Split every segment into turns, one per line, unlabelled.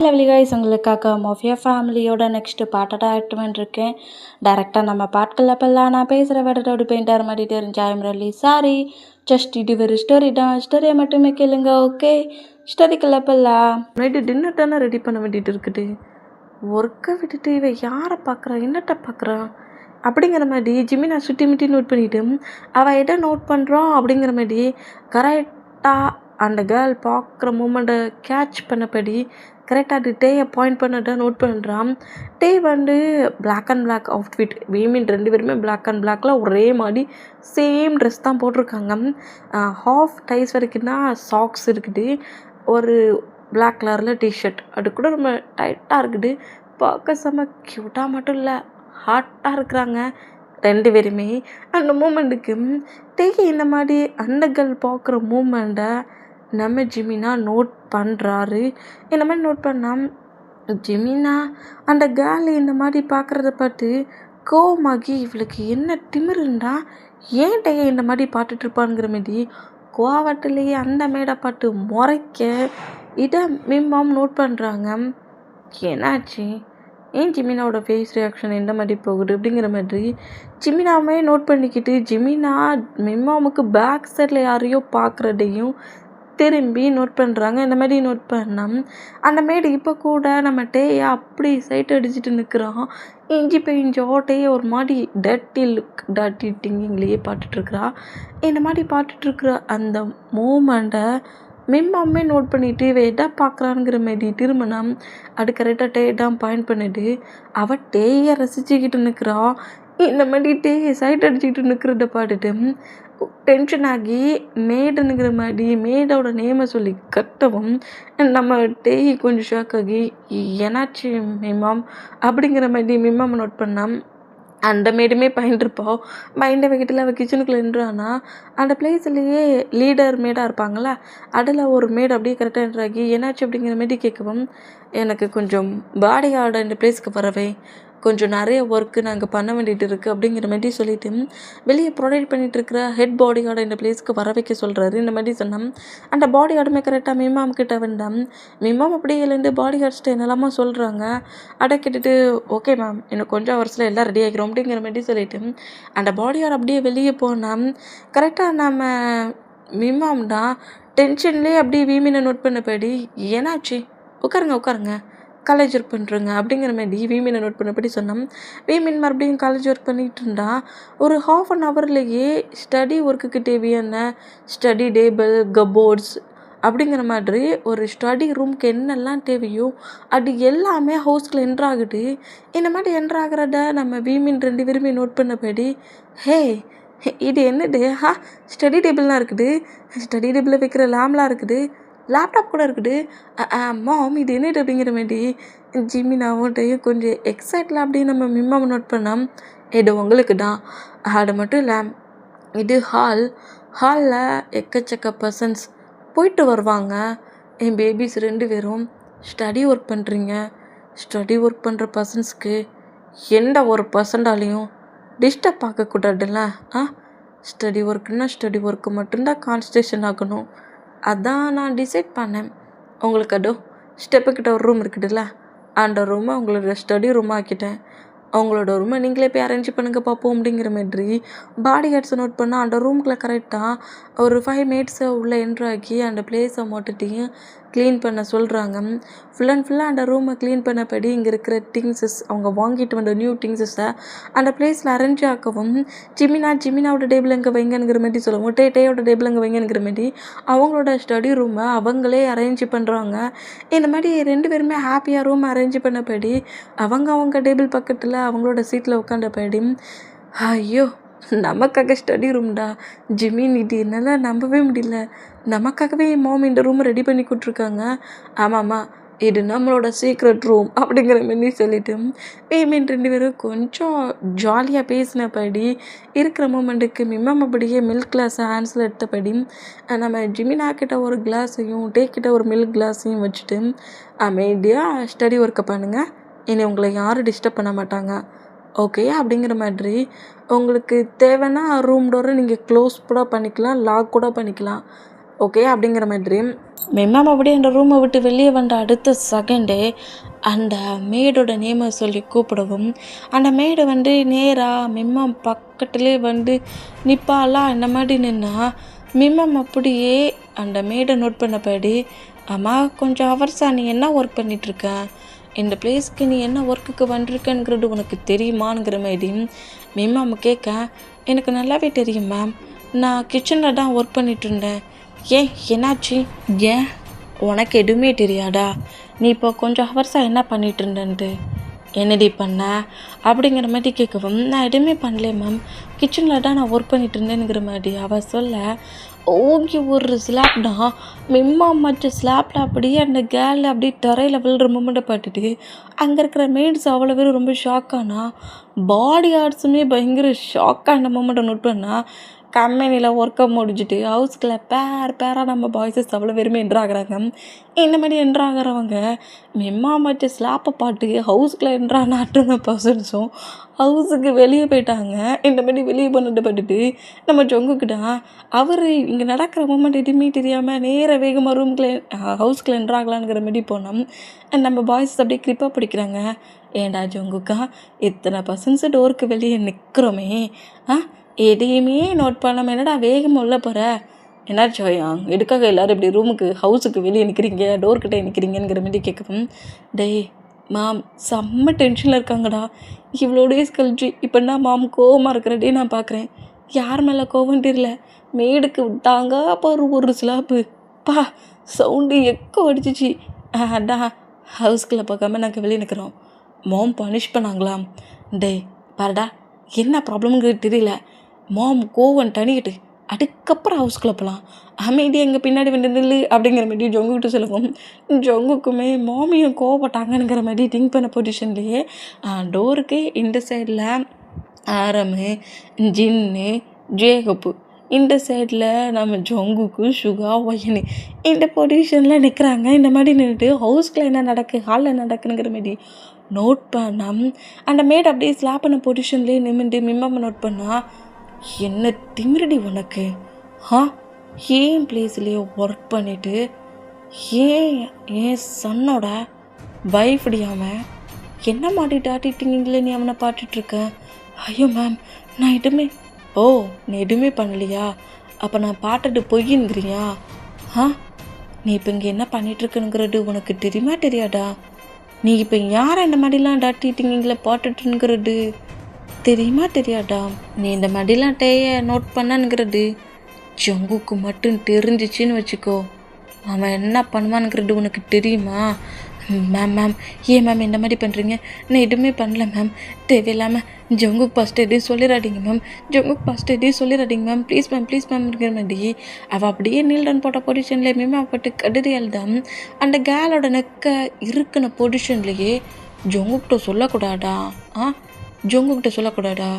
Lovely guys, உங்களுக்காக mafia ஃபேமிலியோட next பாட்டோட ஆக்ட் பண்ணிருக்கேன். டேரெக்டாக நம்ம பாட்கள் அப்பெல்லாம் நான் பேசுகிற வேடோட பெயிண்டர் மாதிரி தெரிஞ்ச ஐம்ரலி சாரி. ஜஸ்ட் இது ஒரு ஸ்டோரி தான், ஸ்டோரியை மட்டுமே கேளுங்க. ஓகே, ஸ்டோரிக்குள்ள அப்பெல்லாம் நைட்டு டின்னர் தானே ரெடி பண்ண வேண்டியது இருக்குது. ஒர்க்கை விட்டுட்டு இவன் யாரை பார்க்குறான், என்னட்ட பார்க்குறான் அப்படிங்கிற மாதிரி ஜிமினா சுட்டி முட்டி நோட் பண்ணிவிட்டு அவள் எதை நோட் பண்ணுறான் அப்படிங்கிற மாதிரி கரெக்டாக அந்த கேர்ள் பார்க்குற மூமெண்ட்டை கேட்ச் பண்ணபடி கரெக்டாக டேயை பாயிண்ட் பண்ணதை நோட் பண்ணுறான். டே வந்து பிளாக் அண்ட் பிளாக் அவுட்ஃபிட், மீன் ரெண்டு பேருமே பிளாக் அண்ட் பிளாக்ல ஒரே மாதிரி சேம் ட்ரெஸ் தான் போட்டிருக்காங்க. ஹாஃப் டைஸ் வரைக்கும் தான் சாக்ஸ் இருக்குது, ஒரு பிளாக் கலரில் டிஷர்ட், அது கூட ரொம்ப டைட்டாக இருக்குது. பார்க்க செம்ம க்யூட்டாக மட்டும் இல்லை, ஹாட்டாக இருக்கிறாங்க ரெண்டு பேருமே. அந்த மூமெண்ட்டுக்கு டே இந்த மாதிரி அந்த கேர்ள் பார்க்குற மூமெண்ட்டை நம்ம ஜிமினா நோட் பண்ணுறாரு. இந்த மாதிரி நோட் பண்ணால் ஜிமினா அந்த கேர்ள் இந்த மாதிரி பார்க்குறத பார்த்து கோவமாகி இவளுக்கு என்ன திமிருண்டா, ஏன் டையை இந்த மாதிரி பார்த்துட்ருப்பானுங்கிற மாதிரி கோவத்திலேயே அந்த மேடை பார்த்து முறைக்க இதை மிம்மாம் நோட் பண்ணுறாங்க. என்னாச்சு, ஏன் ஜிமினாவோட ஃபேஸ் ரியாக்ஷன் எந்த மாதிரி போகுது அப்படிங்கிற மாதிரி ஜிமினாவே நோட் பண்ணிக்கிட்டு ஜிமினா மிம்மாமுக்கு பேக் சைடில் யாரையோ பார்க்குறதையும் திரும்பி நோட் பண்ணுறாங்க. இந்த மாதிரி நோட் பண்ணால் அந்த மேடு இப்போ கூட நம்ம டேயை அப்படி சைட் அடிச்சுட்டு நிற்கிறான். இஞ்சி பெஞ்சோ டேயை ஒரு மாதிரி டர்ட்டி லுக் டர்ட்டி திங்கிங்லேயே பார்த்துட்ருக்குறா. இந்த மாதிரி பார்த்துட்ருக்குற அந்த மூமெண்ட்டை மிம்மாமே நோட் பண்ணிவிட்டு இவ எதை பார்க்குறாங்கிற மாதிரி திரும்பினா அது கரெக்டாக டே தான் பாயிண்ட் பண்ணிட்டு அவள் டேயை ரசிச்சுக்கிட்டு நிற்கிறா. இந்த மாதிரி டேயை சைட் அடிச்சுக்கிட்டு நிற்கிறத பார்த்துட்டு டென்ஷன் ஆகி மேடுங்கிற மாதிரி மேடோட நேமை சொல்லி கட்டவும் நம்ம டேய் கொஞ்சம் ஷாக் ஆகி என்னாச்சு மிம்மாம் அப்படிங்கிற மாதிரி மிம்மாம் நோட் பண்ணால் அந்த மேடுமே பயந்துருப்போம். பயந்த வகிட்டில் அவள் கிச்சனுக்குள்ளே நின்றானா அந்த பிளேஸ்லேயே லீடர் மேடாக இருப்பாங்களா, அதில் ஒரு மேடு அப்படியே கரெக்டாக என்ட்ராகி என்னாச்சு அப்படிங்கிற மாதிரி கேட்கவும், எனக்கு கொஞ்சம் பாடி கார்டு இந்த பிளேஸ்க்கு வரவே கொஞ்சம் நிறைய ஒர்க்கு நாங்கள் பண்ண வேண்டியது இருக்குது அப்படிங்கிற மாதிரி சொல்லிவிட்டு வெளியே ப்ரொவைட் பண்ணிகிட்ருக்கிற ஹெட் பாடி கார்டை இந்த பிளேஸ்க்கு வர வைக்க சொல்கிறாரு. இந்த மாதிரி சொன்னோம். அந்த பாடி கார்டுமே கரெக்டாக மிம்மாம் கிட்ட வேண்டாம். மிம்மாம் அப்படியிலேருந்து பாடி கார்ட்ஸ்ட்டு என்னெல்லாமா சொல்கிறாங்க. அதை கேட்டுட்டு ஓகே மேம், இன்னும் கொஞ்சம் ஹவர்ஸில் எல்லாம் ரெடி ஆகிக்கிறோம் அப்படிங்கிற மாதிரி சொல்லிவிட்டு அந்த பாடி கார்டு அப்படியே வெளியே போனால் கரெக்டாக நம்ம மிம்மாம் தான் டென்ஷன்லேயே அப்படியே வீமினை நோட் பண்ணபடி என்னாச்சு, உட்காருங்க காலேஜ் ஒர்க் பண்ணுறேங்க அப்படிங்கிற மாதிரி வீமினை நோட் பண்ணபடி சொன்னோம். வீமின் மறுபடியும் காலேஜ் ஒர்க் பண்ணிகிட்டு இருந்தா ஒரு ½ அன் ஹவர்லேயே ஸ்டடி ஒர்க்குக்கு தேவையான ஸ்டடி டேபிள் கபோர்ட்ஸ் அப்படிங்கிற மாதிரி ஒரு ஸ்டடி ரூம்க்கு என்னெல்லாம் தேவையோ அது எல்லாமே ஹவுஸ்கில் என்ட்ராகுது. இந்த மாதிரி என்ட்ராகிறத நம்ம வீமின் ரெண்டு பேருமே நோட் பண்ணபடி ஹே இது என்னது, ஸ்டடி டேபிள்லாம் இருக்குது, ஸ்டடி டேபிளில் வைக்கிற லேம்லாம் இருக்குது, லேப்டாப் கூட இருக்குது, மாம் இது என்னது அப்படிங்கிற மாதிரி ஜிமினாவோட்டையும் கொஞ்சம் எக்ஸைட்டில் அப்படியே நம்ம மிம்மாவை நோட் பண்ணோம். இது உங்களுக்கு தான், அது மட்டும் இல்லை இது ஹாலில் எக்கச்சக்க பர்சன்ஸ் போயிட்டு வருவாங்க. என் பேபிஸ் ரெண்டு பேரும் ஸ்டடி ஒர்க் பண்ணுறீங்க, ஸ்டடி ஒர்க் பண்ணுற பர்சன்ஸ்க்கு எந்த ஒரு பர்சன்டாலையும் டிஸ்டர்ப் ஆகக்கூடாதுல்ல. ஸ்டடி ஒர்க்குன்னா ஸ்டடி ஒர்க்கு மட்டும்தான் கான்சன்ட்ரேஷன் ஆகணும். அதான் நான் டிசைட் பண்ணேன். உங்களுக்கு அதோ ஸ்டெப்புக்கிட்ட ஒரு ரூம் இருக்குதுல்ல, அந்த ரூமை உங்களோட ஸ்டடி ரூமாக ஆக்கிட்டேன். அவங்களோட ரூமை நீங்களே போய் அரேஞ்ச் பண்ணுங்க பார்ப்போம் அப்படிங்கிற மாதிரி பாடி கார்ட்ஸை நோட் பண்ணால் அந்த ரூம்குள்ளே கரெக்டாக ஒரு 5 மினிட்ஸை உள்ளே என்ட்ராகி அந்த பிளேஸை மொட்டத்தையும் க்ளீன் பண்ண சொல்கிறாங்க. ஃபுல் அண்ட் ஃபுல்லாக அந்த ரூமை க்ளீன் பண்ணபடி இங்கே இருக்கிற திங்ஸஸ் அவங்க வாங்கிட்டு வந்த நியூ திங்ஸஸை அந்த பிளேஸில் அரேஞ்ச் ஆக்கவும் ஜிமினாவோட டேபிள் எங்கே வைங்கங்கிற மாதிரி சொல்லுவோம், டேயோட டேபிள் எங்கே வைங்கங்கிற மாதிரி அவங்களோட ஸ்டடி ரூமை அவங்களே அரேஞ்ச் பண்ணுறாங்க. இந்த மாதிரி ரெண்டு பேருமே ஹாப்பியாக ரூம் அரேஞ்ச் பண்ணபடி அவங்க டேபிள் பக்கத்தில் அவங்களோட சீட்டில் உட்காந்தபடி ஐயோ நமக்காக ஸ்டடி ரூம்டா ஜிமின், இது என்னால் நம்பவே முடியல, நமக்காகவே என் மாம் இந்த ரூமை ரெடி பண்ணி கொடுத்துருக்காங்க. ஆமாம்மா இது நம்மளோட சீக்ரெட் ரூம் அப்படிங்கிற மாதிரி சொல்லிவிட்டு மீன் ரெண்டு பேரும் கொஞ்சம் ஜாலியாக பேசினபடி இருக்கிற மூமெண்ட்டுக்கு மிம்மாம் அப்படியே மில்க் கிளாஸை ஹேண்ட்ஸில் எடுத்தபடி நம்ம ஜிமினா கிட்ட ஒரு கிளாஸையும் டே கிட்ட ஒரு மில்க் கிளாஸையும் வச்சுட்டு அமைதியாக ஸ்டடி ஒர்க்கை பண்ணுங்கள், இனி உங்களை யாரும் டிஸ்டர்ப் பண்ண மாட்டாங்க, ஓகே அப்படிங்கிற மாதிரி. உங்களுக்கு தேவைன்னா ரூம் டோரை நீங்கள் க்ளோஸ் கூட பண்ணிக்கலாம், லாக் கூட பண்ணிக்கலாம், ஓகே அப்படிங்கிற மாதிரி மிம்மாம் அப்படியே அந்த ரூமை விட்டு வெளியே வந்த அடுத்த செகண்டே அந்த மேடோட நேமை சொல்லி கூப்பிடவும் அந்த மேடை நேராக மிம்மாம் பக்கத்துலேயே நிற்பாலா இந்த மாதிரி நின்னா மிம்மாம் அப்படியே அந்த மேடை நோட் பண்ணபடி அம்மா கொஞ்சம் ஹவர்ஸா நீ என்ன ஒர்க் பண்ணிகிட்ருக்க, இந்த பிளேஸ்க்கு நீ என்ன ஒர்க்குக்கு வந்துருக்கங்கிறது உனக்கு தெரியுமாங்கிற மாதிரி மிம்மாம் கேட்க, எனக்கு நல்லாவே தெரியும் மேம், நான் கிச்சனில் தான் ஒர்க் பண்ணிகிட்டு இருந்தேன். ஏன் என்னாச்சு, ஏன் உனக்கு எதுவுமே தெரியாதா, நீ இப்போ கொஞ்சம் ஹவர்ஸாக என்ன பண்ணிகிட்டு இருந்தேன்ட்டு, என்னடி பண்ண அப்படிங்கிற மாதிரி கேட்கவும், நான் எதுவுமே பண்ணல மேம், கிச்சனில் தான் நான் ஒர்க் பண்ணிகிட்டு இருந்தேனுங்கிற மாதிரி அவள் சொல்ல, ஓகே ஒரு ஸ்லாப் தான் மிம்மா மற்ற ஸ்லாப்பில் அப்படியே அந்த கேர்ள் அப்படியே தரையில் விழுற மூமெண்ட்டை பார்த்துட்டு அங்கே இருக்கிற மேட்ஸ் அவ்வளோ பேர் ரொம்ப ஷாக்கானா, பாடி ஆர்ட்ஸுமே பயங்கர ஷாக்காக அந்த மூமெண்ட்டை நோட் பண்ணால் கம்பெனியில் ஒர்க்கை முடிச்சுட்டு ஹவுஸ்கில் பேராக நம்ம பாய்ஸஸ் அவ்வளோ பேருமே என்ட்ராகிறாங்க. இந்த மாதிரி என்ட்ராகிறவங்க மிம்மா மற்ற ஸ்லாப்பை பாட்டு ஹவுஸ்கில் என்ட்ரான அட்டன பர்சன்ஸும் ஹவுஸுக்கு வெளியே போயிட்டாங்க. இந்த மாதிரி வெளியே பண்ணிட்டு பட்டுட்டு நம்ம ஜொங்குக்கிட்ட அவர் இங்கே நடக்கிற மூமெண்ட் எதுவுமே தெரியாமல் நேராக வேகமாக ரூம்குள்ளே ஹவுஸ்குள்ளே என்ட்ராகலாங்கிற மாதிரி போனோம். நம்ம பாய்ஸஸ் அப்படியே கிரிப்பாக பிடிக்கிறாங்க. ஏண்டா ஜொங்குக்கா, இத்தனை பர்சன்ஸு டோருக்கு வெளியே நிற்கிறோமே, எதையுமே நோட் பண்ணாமல் என்னடா வேகமாக உள்ள போகிற, என்னாச்சு எதுக்காக எல்லோரும் இப்படி ரூமுக்கு ஹவுஸுக்கு வெளியே நிற்கிறீங்க, டோர்கிட்ட நிற்கிறீங்கிற மாதிரி கேட்கவும், டேய் மாம் செம்ம டென்ஷனில் இருக்காங்கடா, இவ்வளோ டேஸ் கழிச்சு இப்போ நான் மாம் கோவமாக இருக்கிறதே நான் பார்க்குறேன். யார் மேலே கோவம் தெரியல, மேடுக்கு விட்டாங்க பாரு ஒரு ஸ்லாப்பு, சவுண்டு எக்கோ அடிச்சிச்சு. அதான் ஹவுஸ்குள்ளே பார்க்காம நாங்கள் வெளியே நிற்கிறோம், மாம் பனிஷ் பண்ணாங்களாம். டேய் பாருடா என்ன ப்ராப்ளம்ங்கிறது தெரியல, மாம் கோவம் தனிக்கிட்டு அதுக்கப்புறம் ஹவுஸ்குள்ளே போகலாம், அமைதியாக எங்கள் பின்னாடி நில்லு அப்படிங்கிற மாதிரி ஜொங்குக்கிட்ட சொல்லுவோம். ஜொங்குக்குமே மாமியும் கோவப்பட்டாங்கங்கிற மாதிரி திங்க் பண்ண பொசிஷன்லேயே டோருக்கு இந்த சைடில் ஆரமு ஜின்னு ஜேகப்பு, இந்த சைடில் நம்ம ஜொங்குக்கு சுகா ஒயனு இந்த பொசிஷனில் நிற்கிறாங்க. இந்த மாதிரி நின்றுட்டு ஹவுஸ்குள்ளே என்ன நடக்குது, ஹாலில் என்ன நடக்குதுங்கிற மாதிரி நோட் பண்ணால் அந்த மேட் அப்படியே ஸ்லாப் பண்ண பொசிஷன்லேயே நிமிந்து மிம்மாம நோட் பண்ணால், என்ன திமிரடி உனக்கு, ஏன் பிளேஸ்லேயே ஒர்க் பண்ணிவிட்டு ஏன் சன்னோட வைஃப்டியாமல் என்ன மாட்டிட்டு ஆட்டிட்டீங்களே நீ அவனை பாட்டுட்ருக்க. ஐயோ மேம் நான் எதுவுமே நீ எதுவுமே பண்ணலையா, அப்போ நான் பாட்டுட்டு பொய்யுங்கிறியா, நீ இப்போ இங்கே என்ன பண்ணிகிட்ருக்குங்கிறது உனக்கு தெரியுமா தெரியாதா, நீ இப்போ யாரை இந்த மாதிரிலாம் டாட்டிட்டீங்களே பாட்டுட்டுங்கிறது தெரியுமா தெரியாதா, நீ இந்த மாதிரிலாம் நோட் பண்ணனுங்கிறது ஜங்குக்கு மட்டும் தெரிஞ்சிச்சின்னு வச்சுக்கோ, அவன் என்ன பண்ணுவானுங்கிறது உனக்கு தெரியுமா. மேம் ஏன் மேம் இந்த மாதிரி பண்ணுறீங்க, நான் எதுவுமே பண்ணல மேம், தேவையில்லாமல் ஜங்குக்கு ஃபஸ்ட்டு எதையும் சொல்லிடாதீங்க மேம், ஜங்குக்கு ஃபஸ்ட்டு எதையும் சொல்லிடாதீங்க மேம், ப்ளீஸ் மேம்ங்கிற மாதிரி அவள் அப்படியே நீல்டன் போட்ட பொசிஷன்லேயே மேம் பட்டு கடுதியால் தான் அந்த கேலோட நெக்க இருக்குன பொசிஷன்லேயே ஜங்குக்கிட்ட சொல்லக்கூடாதா, ஜங்குக்கிட்ட சொல்லக்கூடாதா,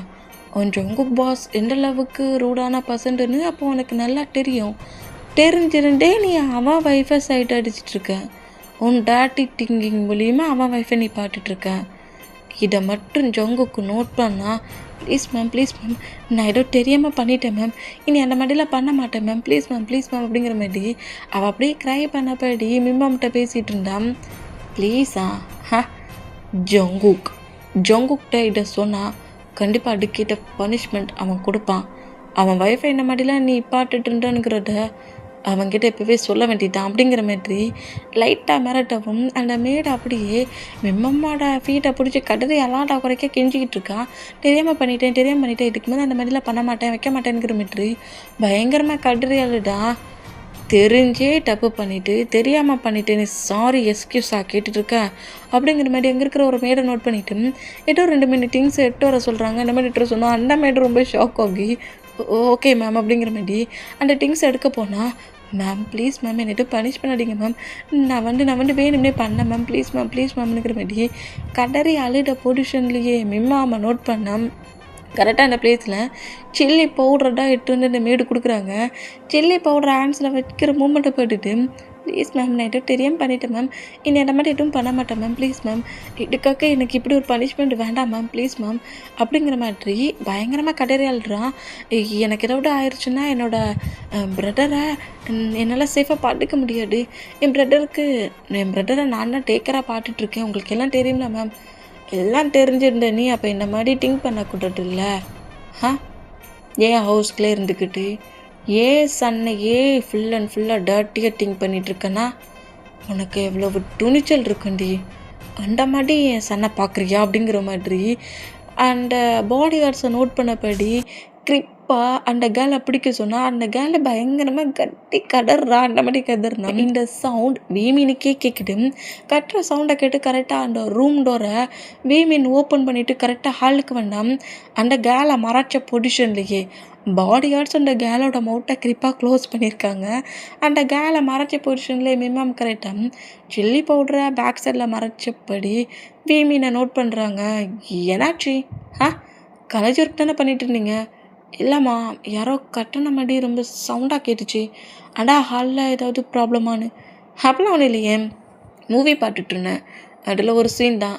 அவன் ஜங்குக் பாஸ் எந்த அளவுக்கு ரூடான பர்சன்ட்டுன்னு அப்போ உனக்கு நல்லா தெரியும், தெரிஞ்சிருந்தே நீ அவன் வைஃபை சைட் அடிச்சிட்ருக்க, உன் டேட்டி திங்கிங் மூலியமாக அவன் வைஃபை நீ பார்த்துட்ருக்க. இதை மட்டும் ஜங்குக்கு நோட் பண்ணால், ப்ளீஸ் மேம் நான் ஏதோ தெரியாமல் பண்ணிட்டேன் மேம், இனி அந்த மாதிரிலாம் பண்ண மாட்டேன் மேம், ப்ளீஸ் மேம் அப்படிங்கிற மாதிரி அவள் அப்படியே க்ரை பண்ணபடி மிம்மாம்கிட்ட பேசிகிட்டு இருந்தான். ப்ளீஸா ஜங்குக்கிட்ட இதை சொன்னால் கண்டிப்பாக அதுக்கிட்ட பனிஷ்மெண்ட் அவன் கொடுப்பான், அவன் வைஃபை இந்த மாதிரிலாம் நீ பாட்டுட்டு இருந்தானுங்கிறத அவன்கிட்ட இப்போவே சொல்ல வேண்டியதான் அப்படிங்கிற மாதிரி லைட்டாக மிரட்டவும் அந்த மேடை அப்படியே மிம்மம்மாட ஃபீட்டை பிடிச்சி கடுதை அலாட்டா குறைக்க கெஞ்சிக்கிட்டு இருக்கான். தெரியாமல் பண்ணிட்டேன் இதுக்கு மேலே அந்த மாதிரிலாம் பண்ண மாட்டேன் வைக்க மாட்டேங்கிற மாதிரி பயங்கரமாக கடுறையாளுடா, தெரிஞ்சே தப்பு பண்ணிவிட்டு தெரியாமல் பண்ணிட்டேன்னு சாரி எக்ஸ்கியூஸாக கேட்டுட்ருக்க அப்படிங்கிற மாதிரி அங்கே இருக்கிற ஒரு மேடை நோட் பண்ணிவிட்டு ஏதோ 2 மினிட் திங்ஸ் எட்டு வர சொல்கிறாங்க. இந்த மாதிரி எட்டு சொன்னால் அந்த மேடை ரொம்ப ஷாக் ஆகி ஓகே மேம் அப்படிங்கிற மாதிரி அந்த திங்ஸ் எடுக்க போனால், மேம் ப்ளீஸ் மேம் என்னட்டு பனிஷ் பண்ணாதீங்க மேம், நான் வேணும்னே பண்ணேன் மேம் ப்ளீஸ் மேம்ங்கிற மாதிரி கடறி அழுட பொசிஷன்லேயே மிம்மாம நோட் பண்ணேன். கரெக்டாக அந்த பிளேஸில் சில்லி பவுடர்டாக எட்டு இந்த மேடு கொடுக்குறாங்க. சில்லி பவுடர் ஹேண்ட்ஸில் வைக்கிற மூமெண்ட்டை போட்டுட்டு ப்ளீஸ் மேம், நான் எதுவும் தெரியாமல் பண்ணிட்டேன் மேம். இனி அந்த மாதிரி எதுவும் பண்ண மாட்டேன் மேம். ப்ளீஸ் மேம், இதுக்காக எனக்கு இப்படி ஒரு பனிஷ்மெண்ட் வேண்டாம் மேம். ப்ளீஸ் மேம் அப்படிங்கிற மாதிரி பயங்கரமாக கதறி அழுறான். எனக்கு ஏதாவது ஆயிடுச்சுன்னா என்னோடய பிரதரை என்னால் சேஃபாக பார்த்துக்க முடியாது. என் பிரதரை நான் தான் டேக்கராக பார்த்துட்ருக்கேன். உங்களுக்கு எல்லாம் தெரியுங்களா மேம்? எல்லாம் தெரிஞ்சிருந்த நீ அப்போ இந்த மாதிரி திங்க் பண்ணக்கூடாது இல்லை? ஏன் ஹவுஸ்க்குள்ளே இருந்துக்கிட்டு சன்னையே ஃபுல் அண்ட் ஃபுல்லாக டர்ட்டியாக திங்க் பண்ணிகிட்ருக்கேன்னா உனக்கு எவ்வளவு துணிச்சல் இருக்குண்டி. அந்த மாதிரி என் சன்னை பார்க்குறியா அப்படிங்கிற மாதிரி அந்த பாடி கார்ட்ஸை நோட் பண்ணபடி கிரிப்பாக அந்த கேலை பிடிக்க சொன்னால் அந்த கேலை பயங்கரமாக கட்டி கதறா. அந்த மாதிரி கதறினா இந்த சவுண்ட் வீமினுக்கே கேட்குது. கட்டுற சவுண்டை கேட்டு கரெக்டாக அந்த ரூம் டோரை வீமின் ஓப்பன் பண்ணிவிட்டு கரெக்டாக ஹாலுக்கு வேண்டாம் அந்த கேலை மறைச்ச பொசிஷன்லேயே பாடி கார்ட்ஸ் அந்த கேலோட மவுட்டை கிரிப்பாக க்ளோஸ் பண்ணியிருக்காங்க. அந்த கேலை மறைச்ச பொசிஷன்லேயே மிம்மாம் கரெக்டாக சில்லி பவுடரை பேக் சைடில் மறைச்சபடி வீமீனை நோட் பண்ணுறாங்க. என்னாச்சு? கலைஜொருக்கு தானே பண்ணிட்டு இருந்தீங்க? இல்லைம்மா, யாரோ கட்டின மாதிரி ரொம்ப சவுண்டாக கேட்டுச்சு. ஹாலில் ஏதாவது ப்ராப்ளமானு? அப்படிலாம் ஒன்றும் இல்லையே, மூவி பார்த்துட்ருந்தேன். அதில் ஒரு சீன் தான்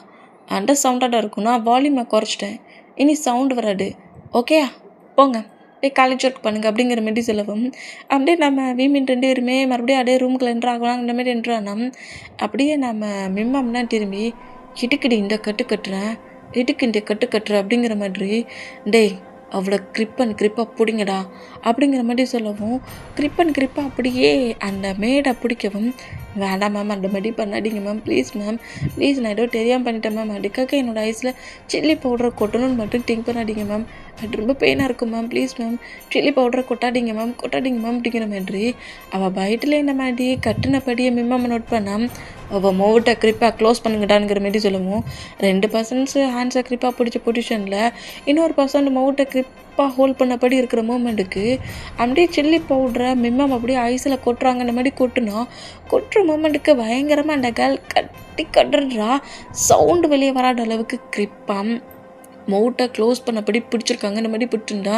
அந்த சவுண்டாக தான் இருக்கும். நான் வால்யூமை குறைச்சிட்டேன், இனி சவுண்டு வராது. ஓகேயா? போங்க போய் காலேஜ் ஒர்க் பண்ணுங்கள் அப்படிங்கிற மாரி சொல்லவும் அப்படியே நம்ம வீமின் 2 பேருமே மறுபடியும் அப்படியே ரூமுக்குள்ள என்ட்ராகலாம் அந்த மாதிரி என்ட்ரானா அப்படியே நம்ம மிம்மம்னா திரும்பி இடுக்குடி இந்த கட்டு கட்டுறேன், இடுக்கு இந்த கட்டு கட்டுறேன் அப்படிங்கிற மாதிரி டேய் அவ்வளோ கிரிப்பாக பிடிங்கடா அப்படிங்கிற மாதிரி சொல்லவும் கிரிப்பாக அப்படியே அந்த மேடை பிடிக்கவும் வேண்டாம் மேம், அந்த மாதிரி பண்ணாதீங்க மேம், ப்ளீஸ் மேம், ப்ளீஸ், நான் ஏதோ தெரியாமல் பண்ணிட்டேன் மேம். அதுக்காக என்னோடய ஐஸில் சில்லி பவுடரை கொட்டணும்னு மட்டும் திங்க் பண்ணாதீங்க மேம். அது ரொம்ப பெயினாக இருக்கும் மேம், ப்ளீஸ் மேம், சில்லி பவுடரை கொட்டாதீங்க மேம் அப்படிங்கிற மாதிரி அவள் பைட்டில் இந்த மாதிரி கட்டினபடியே மிம்மாம நோட் பண்ணால் அவள் மோவிட்ட கிரிப்பாக க்ளோஸ் பண்ணுங்கடாங்கிற மாரி சொல்லுவோம். 2 பர்சன்ட்ஸு ஹேண்ட்ஸை கிரிப்பாக பிடிச்ச பொசிஷனில் இன்னொரு பர்சன்ட் மோவிட்ட கிரிப்பாக ஹோல்ட் பண்ணபடி இருக்கிற மூமெண்ட்டுக்கு அப்படியே சில்லி பவுடரை மிம்மம் அப்படியே ஐஸில் கொட்டுறாங்க. அந்த மாதிரி கொட்டுற மூமெண்ட்டுக்கு பயங்கரமாக அந்த கேர்ள் கட்டி கட்டுறா. சவுண்டு வெளியே வராத அளவுக்கு கிரிப்பாக மவுட்டை க்ளோஸ் பண்ணபடி பிடிச்சிருக்காங்க. இந்த மாதிரி பிடிச்சிருந்தா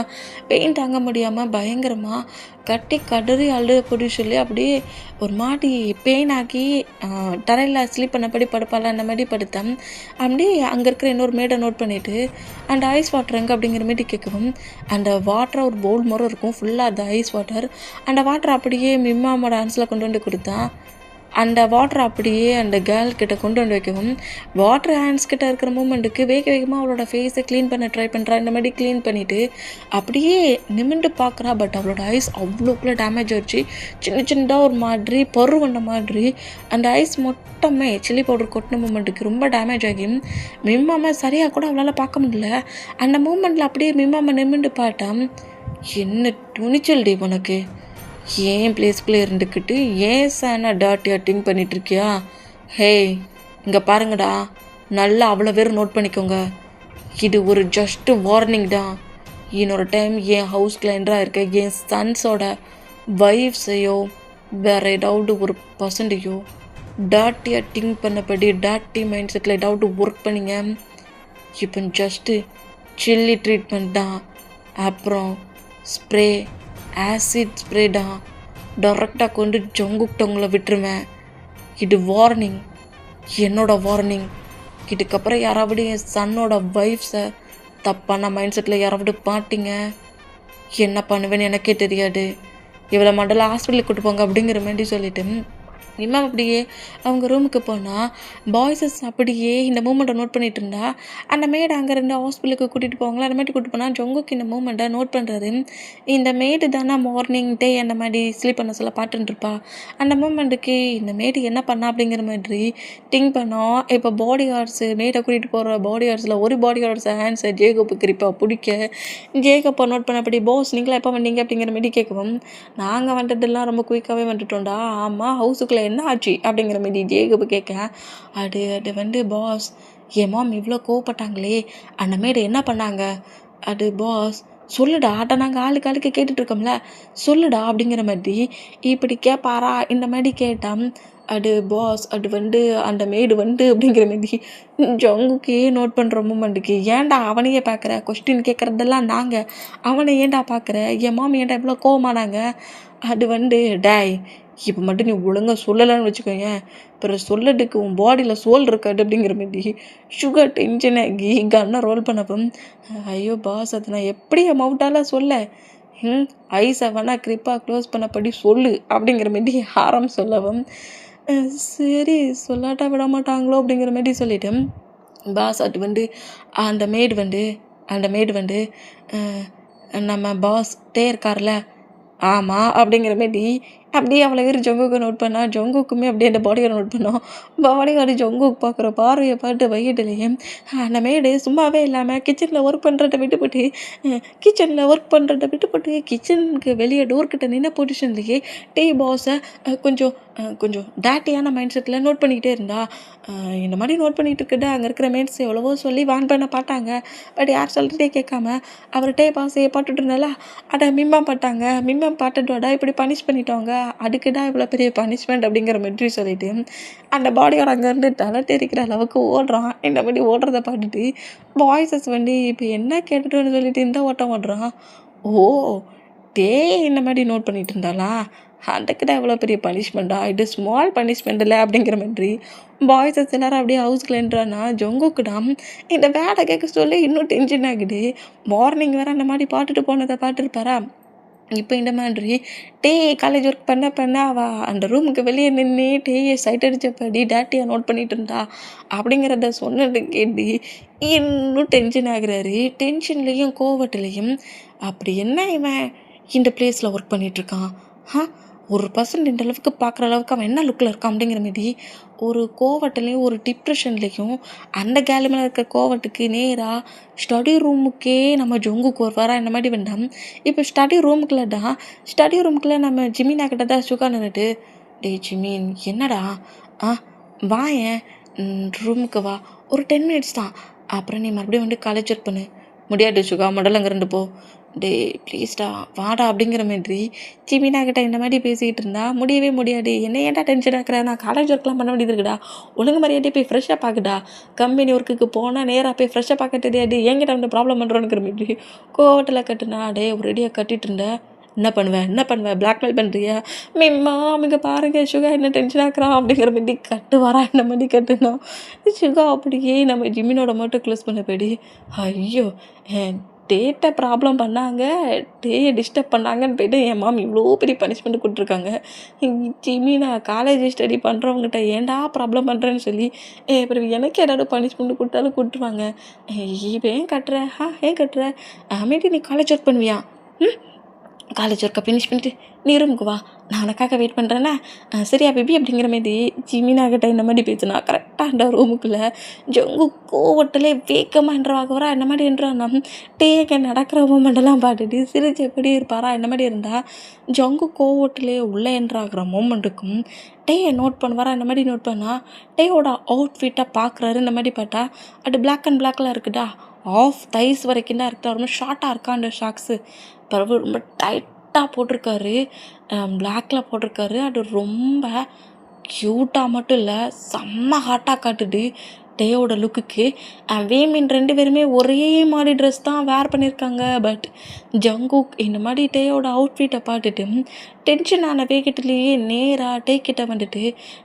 பெயின் தாங்க முடியாமல் பயங்கரமாக கட்டி கதறி அழுத பொடிஷன்லேயே அப்படியே ஒரு மாதிரி பெயின் ஆகி தரையில் ஸ்லீப் பண்ணபடி படுப்பாள். அந்த மாதிரி படுத்தேன். அப்படியே அங்கே இருக்கிற இன்னொரு மேடை நோட் பண்ணிவிட்டு அந்த ஐஸ் வாட்டர் எங்கே அப்படிங்கிற மாரி கேட்கவும் அந்த வாட்டரை ஒரு பவுல் மாதிரி இருக்கும் ஃபுல்லாக அந்த ஐஸ் வாட்டர். அந்த வாட்டரை அப்படியே மிம்மாமோட ஹேண்ட்ஸில் கொண்டு வந்து கொடுத்தான். அந்த வாட்டரை அப்படியே அந்த கேர்ள் கிட்ட கொண்டு வந்து வைக்கவும் வாட்டர் ஹேண்ட்ஸ் கிட்ட இருக்கிற மூமெண்ட்டுக்கு வேகமாக அவளோட ஃபேஸை க்ளீன் பண்ண ட்ரை பண்ணுறா. இந்த மாதிரி க்ளீன் பண்ணிவிட்டு அப்படியே நிமிண்டு பார்க்குறா. பட் அவளோட ஐஸ் அவ்வளோக்குள்ளே டேமேஜ் ஆகிடுச்சு. சின்னதாக ஒரு மாதிரி பரு வந்த மாதிரி அந்த ஐஸ் மொத்தமே சில்லி பவுடர் கொட்டின மூமெண்ட்டுக்கு ரொம்ப டேமேஜ் ஆகி மிம்மாமல் சரியாக கூட அவளால் பார்க்க முடியல. அந்த மூமெண்ட்டில் அப்படியே மிம்மாமல் நிமிண்டு பார்த்தா என்ன துணிச்சல் டி உனக்கு, ஏன் பிளேஸ்குள்ளே இருந்துக்கிட்டு ஏன் சானா டாட்டியாக திங்க் பண்ணிகிட்ருக்கியா? ஹே இங்கே பாருங்கடா, நல்லா அவ்வளோ பேர் நோட் பண்ணிக்கோங்க, இது ஒரு ஜஸ்ட்டு வார்னிங் தான். இன்னொரு டைம் என் ஹவுஸ்க்குள்ள என்ட்ராக இருக்க என் சன்ஸோட வைஃப்ஸையோ வேறு ஏதாவது ஒரு பர்சன்டையோ டாட்டியாக திங்க் பண்ணபடி டாட்டி மைண்ட் செட்டில் ஏதாவது ஒர்க் பண்ணிங்க, இப்போ ஜஸ்ட்டு சில்லி ட்ரீட்மெண்ட் தான். அப்புறம் ஸ்ப்ரே ஆசிட் ஸ்ப்ரேடா டேரெக்டாக கொண்டு ஜங்குக்கிட்டவங்கள விட்டுருவேன். இது வார்னிங், என்னோடய வார்னிங். இதுக்கப்புறம் யாராவது என் சன்னோட வைஃப்ஸை தப்பான மைண்ட் செட்டில் யாராவது பாட்டிங்க என்ன பண்ணுவேன்னு எனக்கே தெரியாது. இவ்வளோ மண்டல ஹாஸ்பிட்டலுக்கு கூட்டு போங்க அப்படிங்கிற மாதிரி சொல்லிவிட்டு மிம்மாம் அப்படியே அவங்க ரூமுக்கு போனால் பாய்ஸஸ் அப்படியே இந்த மூமெண்ட்டை நோட் பண்ணிகிட்டு இருந்தா. அந்த மேடு அங்கே ரெண்டு ஹாஸ்பிட்டலுக்கு கூட்டிகிட்டு போவாங்களா, அந்த மாதிரி கூட்டிகிட்டு போனால் ஜொங்குக்கு இந்த மூமெண்ட்டை நோட் பண்ணுறது. இந்த மேடு தானே மார்னிங் டே அந்த மாதிரி ஸ்லீப் பண்ண சொல்ல பாட்டுருப்பா. அந்த மூமெண்ட்டுக்கு இந்த மேடு என்ன பண்ணா அப்படிங்கிற மாதிரி திங்க் பண்ணோம். இப்போ பாடி கார்ட்ஸு மேடை கூட்டிகிட்டு போகிற பாடி கார்ட்ஸில் ஒரு பாடி கார்ட்ஸை ஹேண்ட்ஸை ஜேகப்பு கிரிப்பா பிடிக்க ஜேகப்பை நோட் பண்ணபடி பாஸ் நீங்களா எப்போ வந்தீங்க அப்படிங்கிற மாதிரி கேட்கவும் நாங்கள் வந்துட்டுலாம் ரொம்ப குயிக்காகவே வந்துட்டோம்டா. ஆமாம் ஹவுஸுக்குள்ளே என்ன ஆச்சு அப்படிங்கிற மாதிரி ஜேகப்பு கேட்க அது பாஸ் என் மாம் இவ்வளோ கோவப்பட்டாங்களே அந்த மேடு என்ன பண்ணாங்க, அது பாஸ் சொல்லுடா, அட்டை நாங்கள் ஆளுக்கு கேட்டுட்ருக்கோம்ல சொல்லுடா அப்படிங்கிற மாதிரி இப்படி கேட்பாரா. இந்த மாதிரி கேட்டால் அது பாஸ் அது அந்த மேடு அப்படிங்கிற மாதிரி ஜங்குக்கே நோட் பண்ணுற மூமெண்ட்டுக்கு ஏன்டா அவனையே பார்க்குற, கொஸ்டின் கேட்குறதெல்லாம் நாங்கள், அவனை ஏன்டா பார்க்குற, என் மாமி ஏன்டா இவ்வளோ கோவமானாங்க, அது டேய்
இப்போ மட்டும் நீ ஒழுங்காக சொல்லலைன்னு வச்சுக்கோங்க, அப்புறம் சொல்லட்டுக்கு உன் பாடியில் சோல் இருக்காது அப்படிங்கிற மாரி சுகர் டென்ஷன் ஆகி கன்னை ரோல் பண்ணப்போ, ஐயோ பாஸ் அதை நான் எப்படி அமௌண்ட்டால சொல்ல, ஐஸை வேணா க்ரிப்பாக க்ளோஸ் பண்ணபடி சொல்லு அப்படிங்கிற மாரி ஆரம் சொல்லவும், சரி சொல்லாட்டா விட மாட்டாங்களோ அப்படிங்கிற மாரி சொல்லிவிட்டு பாஸ் அந்த மேடு வந்து நம்ம பாஸ் இருக்கார்ல, ஆமாம் அப்படிங்கிற மாரி அப்படியே அவளை வேறு ஜொங்குக்கு நோட் பண்ணா. ஜொங்குக்குமே அப்படியே அந்த பாடிகார்டை நோட் பண்ணோம். பாடிகார்டு ஜொங்குக்கு பார்க்குற பார்வையை பார்த்து வயிற்றுலையே அந்த மேடு சும்மாவே இல்லாமல் கிச்சனில் ஒர்க் பண்ணுறத விட்டுப்பட்டு கிச்சனுக்கு வெளியே டோர்கிட்ட நின்ன பொசிஷன்லேயே பாஸை கொஞ்சம் கொஞ்சம் டேட்டியான மைண்ட் செட்டில் நோட் பண்ணிக்கிட்டே இருந்தா. இந்த மாதிரி நோட் பண்ணிகிட்டு இருக்கட்டா அங்கே இருக்கிற மேட்ஸ் எவ்வளவோ சொல்லி வான் பண்ண பார்த்தாங்க. பட் யார் சொல்லிட்டே கேட்காம அவர்கிட்டே பாஸையே பாட்டுட்டு இருந்தால மிம்மம் பாட்டுட்டோடா இப்படி பனிஷ் பண்ணிட்டோங்க, அதுக்குடா இவ்வளோ பெரிய பனிஷ்மெண்ட் அப்படிங்கிற மாதிரி சொல்லிட்டு அந்த பாடியோட அங்கேருந்து தலை தெரிக்கிற அளவுக்கு ஓடுறான். இந்த மாதிரி ஓடுறத பார்த்துட்டு பாய்ஸஸ் இப்போ என்ன கேட்டுட்டோன்னு சொல்லிட்டு இந்த ஓட்டம் ஓடுறான். ஓ இந்த மாதிரி நோட் பண்ணிட்டு இருந்தாளா, அதுக்கு தான் எவ்வளோ பெரிய பனிஷ்மெண்ட்டா, இது ஸ்மால் பனிஷ்மெண்ட் இல்லை அப்படிங்கிற மாதிரி பாய்ஸஸ் எல்லாரும் அப்படியே ஹவுஸ்க்குள்ள என்றானா. ஜொங்குக்குடா இந்த வேலை கேட்க சொல்லி இன்னும் டென்ஷன் ஆகுது. மார்னிங் வேறு அந்த மாதிரி பாட்டுட்டு போனதை பார்த்துருப்பாரா. இப்போ இந்த மாதிரி காலேஜ் ஒர்க் பண்ண அவள் அந்த ரூமுக்கு வெளியே நின்று சைட் அடித்தபடி டேட்டியை நோட் பண்ணிகிட்டு இருந்தா அப்படிங்கிறத சொன்னது கேட்டு இன்னும் டென்ஷன் ஆகுறாரு. டென்ஷன்லேயும் கோவத்துலேயும் அப்படி என்ன இவன் இந்த பிளேஸில் ஒர்க் பண்ணிகிட்ருக்கான், ஒரு பர்சன்ட் இந்த அளவுக்கு பார்க்குற அளவுக்கு அவன் என்ன லுக்கில் இருக்கான் அப்படிங்கிற மாரி ஒரு கோவத்துலேயும் ஒரு டிப்ரெஷன்லேயும் அந்த கேலமில் இருக்க கோவத்துக்கு நேராக ஸ்டடி ரூமுக்கே நம்ம ஜொங்குக்கு வருவாரா இந்த மாதிரி வேண்டாம். இப்போ ஸ்டடி ரூமுக்குள்ளே நம்ம ஜிமினா கிட்ட தான் சுகா நின்றுட்டு, ஜிமின் என்னடா வாயேன் ரூமுக்கு வா, ஒரு 10 மினிட்ஸ் தான், அப்புறம் நீ மறுபடியும் காலேஜ் ஒர்க் பண்ணு. முடியாது சுகா, முதல்ல அங்கே போ, ப்ளீஸ்டா வாடா அப்படிங்கிற மாதிரி ஜிமினா கிட்ட இந்த மாதிரி பேசிக்கிட்டு இருந்தா. முடியவே முடியாது, என்ன ஏன்டா டென்ஷன் ஆக்குற, நான் காலேஜ் ஒர்க்லாம் பண்ண வேண்டியது இருக்குடா, ஒழுங்கு மரியாதையே போய் ஃப்ரெஷ்ஷாக பார்க்குடா, கம்பெனி ஒர்க்குக்கு போனால் நேராக போய் ஃப்ரெஷ்ஷாக பார்க்க தெரியாது, என்கிட்ட வந்து ப்ராப்ளம் பண்ணுறோன்னுங்கிற மாதிரி கோவத்தில் கட்டுனா. ஒரு ரெடியாக கட்டிகிட்டு இருந்தேன். என்ன பண்ணுவேன் பிளாக்மெயில் பண்ணுறியா, மிங்க பாருங்கள் சுகா என்ன டென்ஷன் ஆக்குறான் அப்படிங்கிற மாதிரி கட்டுவாரா இந்த மாதிரி கட்டுனா. சுகா அப்படியே நம்ம ஜிமினோட மட்டும் க்ளோஸ் பண்ண போயிடி, ஐயோ டேட்டை ப்ராப்ளம் பண்ணாங்க, டிஸ்டர்ப் பண்ணாங்கன்னு போய்ட்டு என் மாம் இவ்வளோ பெரிய பனிஷ்மெண்ட் கொடுத்துருக்காங்க. ஜிமினா காலேஜ் ஸ்டடி பண்ணுறவங்ககிட்ட ஏன்டா ப்ராப்ளம் பண்ணுறேன்னு சொல்லி அப்புறம் எனக்கு ஏதாவது பனிஷ்மெண்ட் கொடுத்தாலும் கொடுத்துருவாங்க. இப்போ ஏன் கட்டுற அமைதி, நீ காலேஜ் ஒர்க் பண்ணுவியா, காலேஜ் ஒர்க்கை ஃபினிஷ் பண்ணிட்டு நீ ரூமுக்கு வா, நான் உனக்காக வெயிட் பண்ணுறேன்னா, சரியா பேபி அப்படிங்கிற மாதிரி ஜிமினா கிட்ட இந்த மாதிரி பேசுனா. கரெக்டாக அந்த ரூமுக்குள்ளே ஜொங்கு கோவட்டிலே வேகமாக என்றாகவரா இந்த மாதிரி என்றான்னா. டேக்க நடக்கிற மூமெண்டெல்லாம் பார்த்துட்டு சிரிச்சபடி இருப்பாரா இந்த மாதிரி இருந்தால் ஜொங்கு கோவட்டிலே உள்ளே என்றாகிற மூமெண்ட்டுக்கும் நோட் பண்ணுவாரா இந்த மாதிரி நோட் பண்ணால் டேயோட அவுட்ஃபிட்டை பார்க்குறாரு இந்த மாதிரி பார்த்தா அது பிளாக் அண்ட் பிளாக்லாம் இருக்குதா, ஆஃப் தைஸ் வரைக்கும் தான் இருக்குதா, ரொம்ப ஷார்ட்டாக இருக்கா அந்த ஷாக்ஸு, பிறகு ரொம்ப டைட்டாக போட்டிருக்காரு, பிளாக்கில் போட்டிருக்காரு. அது ரொம்ப க்யூட்டாக மட்டும் இல்லை, செம்ம ஹாட்டாக காட்டுது டேயோட லுக்குக்கு. வேமின் 2 பேருமே ஒரே மாதிரி ட்ரெஸ் தான் வேர் பண்ணியிருக்காங்க. பட் ஜங்குக் இந்த மாதிரி டேயோட அவுட்ஃபிட்டை பார்த்துட்டு டென்ஷன் ஆன வேகத்துலேயே நேராக கிட்ட வந்துட்டு